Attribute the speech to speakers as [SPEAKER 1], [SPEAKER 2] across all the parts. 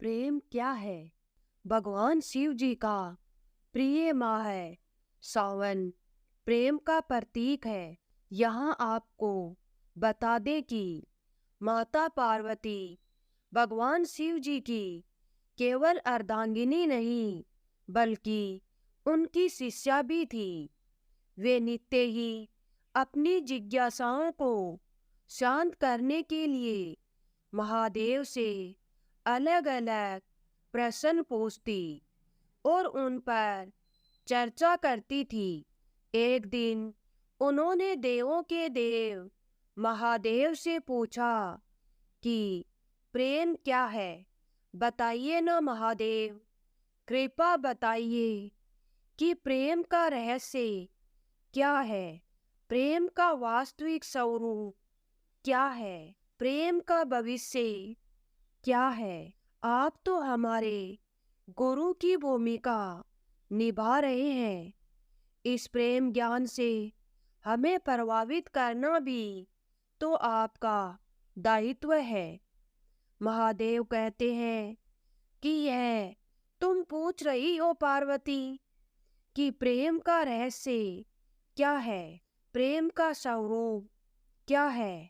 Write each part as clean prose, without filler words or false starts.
[SPEAKER 1] प्रेम क्या है? भगवान शिव जी का प्रिय माह है। सावन प्रेम का प्रतीक है। यहाँ आपको बता दें कि माता पार्वती भगवान शिव जी की केवल अर्धांगिनी नहीं बल्कि उनकी शिष्या भी थी। वे नित्य ही अपनी जिज्ञासाओं को शांत करने के लिए महादेव से अलग अलग प्रश्न पूछती और उन पर चर्चा करती थी। एक दिन उन्होंने देवों के देव महादेव से पूछा कि प्रेम क्या है? बताइए ना महादेव, कृपा बताइए कि प्रेम का रहस्य क्या है? प्रेम का वास्तविक स्वरूप क्या है? प्रेम का भविष्य क्या है? आप तो हमारे गुरु की भूमिका निभा रहे हैं। इस प्रेम ज्ञान से हमें प्रभावित करना भी तो आपका दायित्व है। महादेव कहते हैं कि यह तुम पूछ रही हो पार्वती कि प्रेम का रहस्य क्या है, प्रेम का स्वरूप क्या है।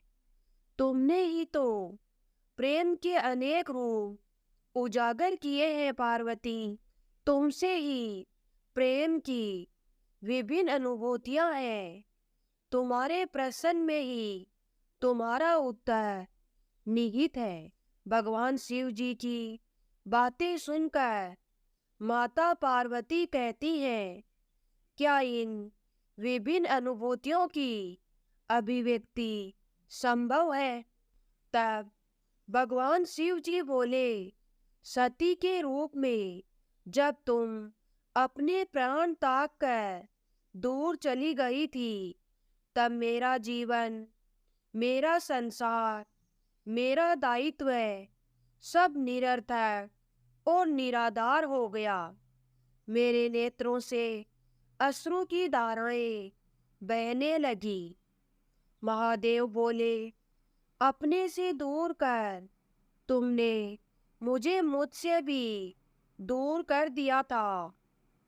[SPEAKER 1] तुमने ही तो प्रेम के अनेक रूप उजागर किए हैं पार्वती। तुमसे ही प्रेम की विभिन्न अनुभूतियां हैं। तुम्हारे प्रश्न में ही तुम्हारा उत्तर निहित है। भगवान शिव जी की बातें सुनकर माता पार्वती कहती हैं, क्या इन विभिन्न अनुभूतियों की अभिव्यक्ति संभव है? तब भगवान शिव जी बोले, सती के रूप में जब तुम अपने प्राण त्याग कर दूर चली गई थी, तब मेरा जीवन, मेरा संसार, मेरा दायित्व सब निरर्थक और निराधार हो गया। मेरे नेत्रों से अश्रु की धाराएं बहने लगी। महादेव बोले, अपने से दूर कर तुमने मुझे मुझसे भी दूर कर दिया था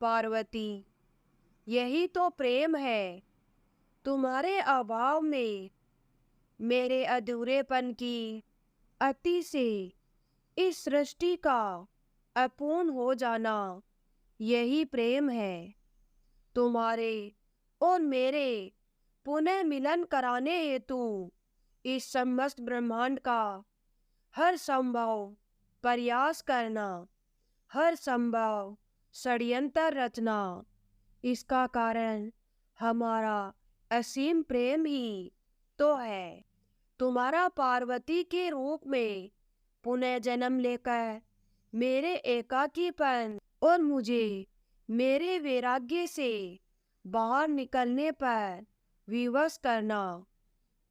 [SPEAKER 1] पार्वती। यही तो प्रेम है। तुम्हारे अभाव में मेरे अधूरेपन की अति से इस सृष्टि का अपूर्ण हो जाना, यही प्रेम है। तुम्हारे और मेरे पुनः मिलन कराने हेतु इस समस्त ब्रह्मांड का हर संभव प्रयास करना, हर संभव षड्यंत्र रचना, इसका कारण हमारा असीम प्रेम ही तो है। तुम्हारा पार्वती के रूप में पुनः जन्म लेकर मेरे एकाकीपन और मुझे मेरे वैराग्य से बाहर निकलने पर विवश करना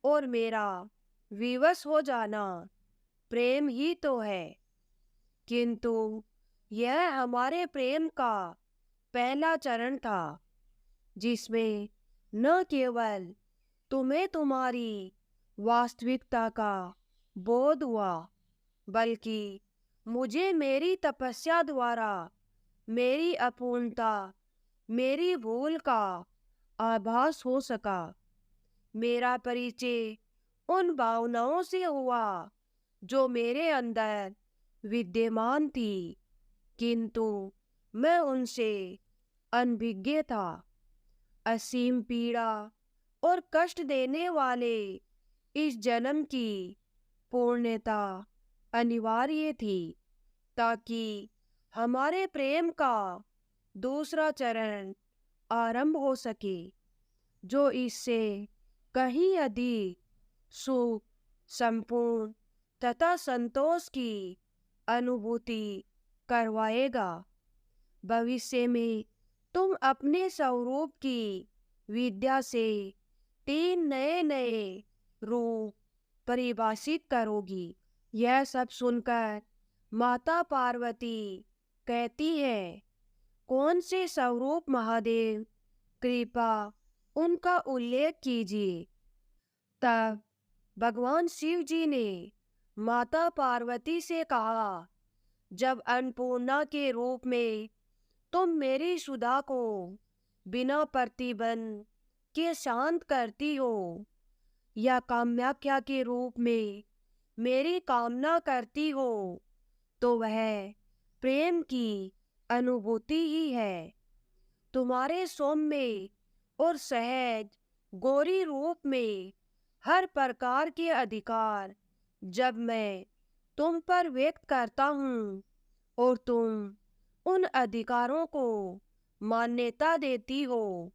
[SPEAKER 1] और मेरा विवश हो जाना प्रेम ही तो है। किंतु यह हमारे प्रेम का पहला चरण था, जिसमें न केवल तुम्हें तुम्हारी वास्तविकता का बोध हुआ, बल्कि मुझे मेरी तपस्या द्वारा मेरी अपूर्णता, मेरी भूल का आभास हो सका। मेरा परिचय उन भावनाओं से हुआ जो मेरे अंदर विद्यमान थी, किंतु मैं उनसे अनभिज्ञ था। असीम पीड़ा और कष्ट देने वाले इस जन्म की पूर्णता अनिवार्य थी, ताकि हमारे प्रेम का दूसरा चरण आरंभ हो सके, जो इससे कहीं अधिक सुख, संपूर्ण तथा संतोष की अनुभूति करवाएगा। भविष्य में तुम अपने स्वरूप की विद्या से 3 नए नए रूप परिभाषित करोगी। यह सब सुनकर माता पार्वती कहती है, कौन से स्वरूप महादेव, कृपा उनका उल्लेख कीजिए। तब भगवान शिव जी ने माता पार्वती से कहा, जब अन्नपूर्णा के रूप में तुम मेरी सुधा को बिना प्रतिबंध के शांत करती हो, या कामाख्या के रूप में मेरी कामना करती हो, तो वह प्रेम की अनुभूति ही है। तुम्हारे सौम्य और सहज गौरी रूप में हर प्रकार के अधिकार जब मैं तुम पर व्यक्त करता हूँ और तुम उन अधिकारों को मान्यता देती हो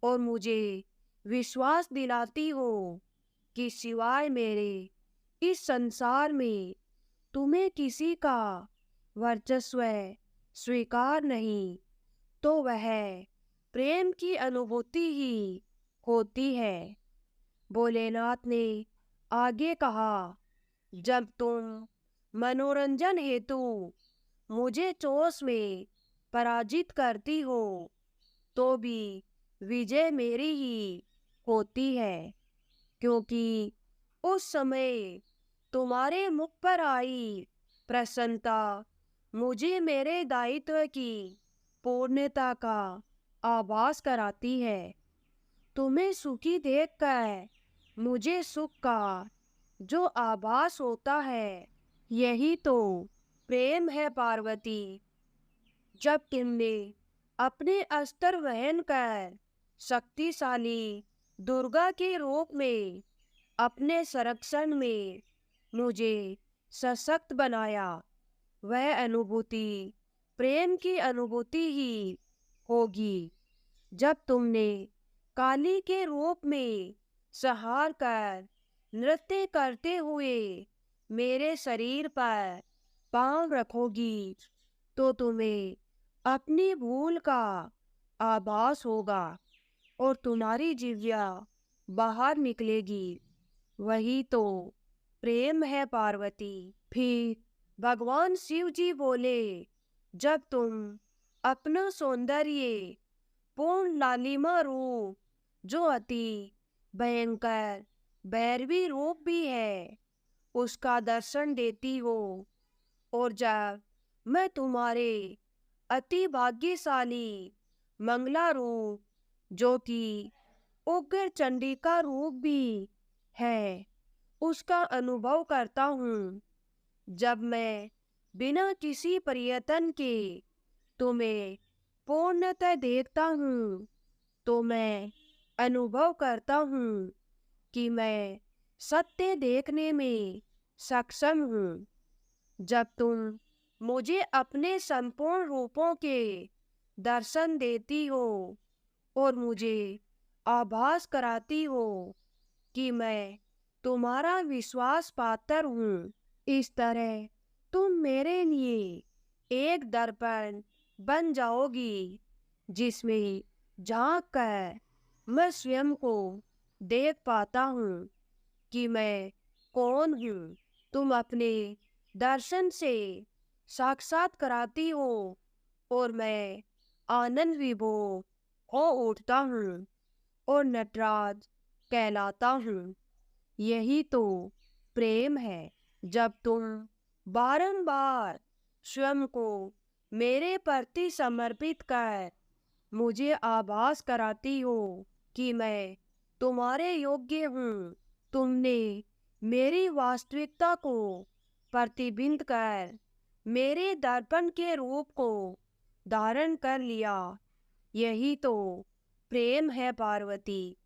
[SPEAKER 1] और मुझे विश्वास दिलाती हो कि सिवाय मेरे इस संसार में तुम्हें किसी का वर्चस्व स्वीकार नहीं, तो वह प्रेम की अनुभूति ही होती है। भोलेनाथ ने आगे कहा, जब तुम मनोरंजन हेतु मुझे चोस में पराजित करती हो, तो भी विजय मेरी ही होती है, क्योंकि उस समय तुम्हारे मुख पर आई प्रसन्नता मुझे मेरे दायित्व की पूर्णता का आभास कराती है। तुम्हें सुखी देखकर मुझे सुख का जो आभास होता है, यही तो प्रेम है पार्वती। जब तुमने अपने अस्त्र वहन कर शक्तिशाली दुर्गा के रूप में अपने संरक्षण में मुझे सशक्त बनाया, वह अनुभूति प्रेम की अनुभूति ही होगी। जब तुमने काली के रूप में संहार कर नृत्य करते हुए मेरे शरीर पर पांव रखोगी, तो तुम्हें अपनी भूल का आभास होगा और तुम्हारी जिह्वा बाहर निकलेगी। वही तो प्रेम है पार्वती। फिर भगवान शिव जी बोले, जब तुम अपना सौंदर्य पूर्ण लालिमा रूप, जो अति भयंकर भैरवी रूप भी है, उसका दर्शन देती हो, और जब मैं तुम्हारे अति भाग्यशाली मंगला रूप, जो कि उग्र चंडिका रूप भी है, उसका अनुभव करता हूँ, जब मैं बिना किसी प्रयत्न के तुम्हें पूर्णतः देखता हूँ, तो मैं अनुभव करता हूँ कि मैं सत्य देखने में सक्षम हूँ। जब तुम मुझे अपने संपूर्ण रूपों के दर्शन देती हो और मुझे आभास कराती हो कि मैं तुम्हारा विश्वास पात्र हूँ, इस तरह तुम मेरे लिए एक दर्पण बन जाओगी, जिसमें झांक कर मैं स्वयं को देख पाता हूँ कि मैं कौन हूँ। तुम अपने दर्शन से साक्षात कराती हो और मैं आनंद विभोर हो उठता हूँ और नटराज कहलाता हूँ। यही तो प्रेम है। जब तुम बारंबार स्वयं को मेरे प्रति समर्पित कर मुझे आभास कराती हो कि मैं तुम्हारे योग्य हूँ, तुमने मेरी वास्तविकता को प्रतिबिंब कर मेरे दर्पण के रूप को धारण कर लिया। यही तो प्रेम है पार्वती।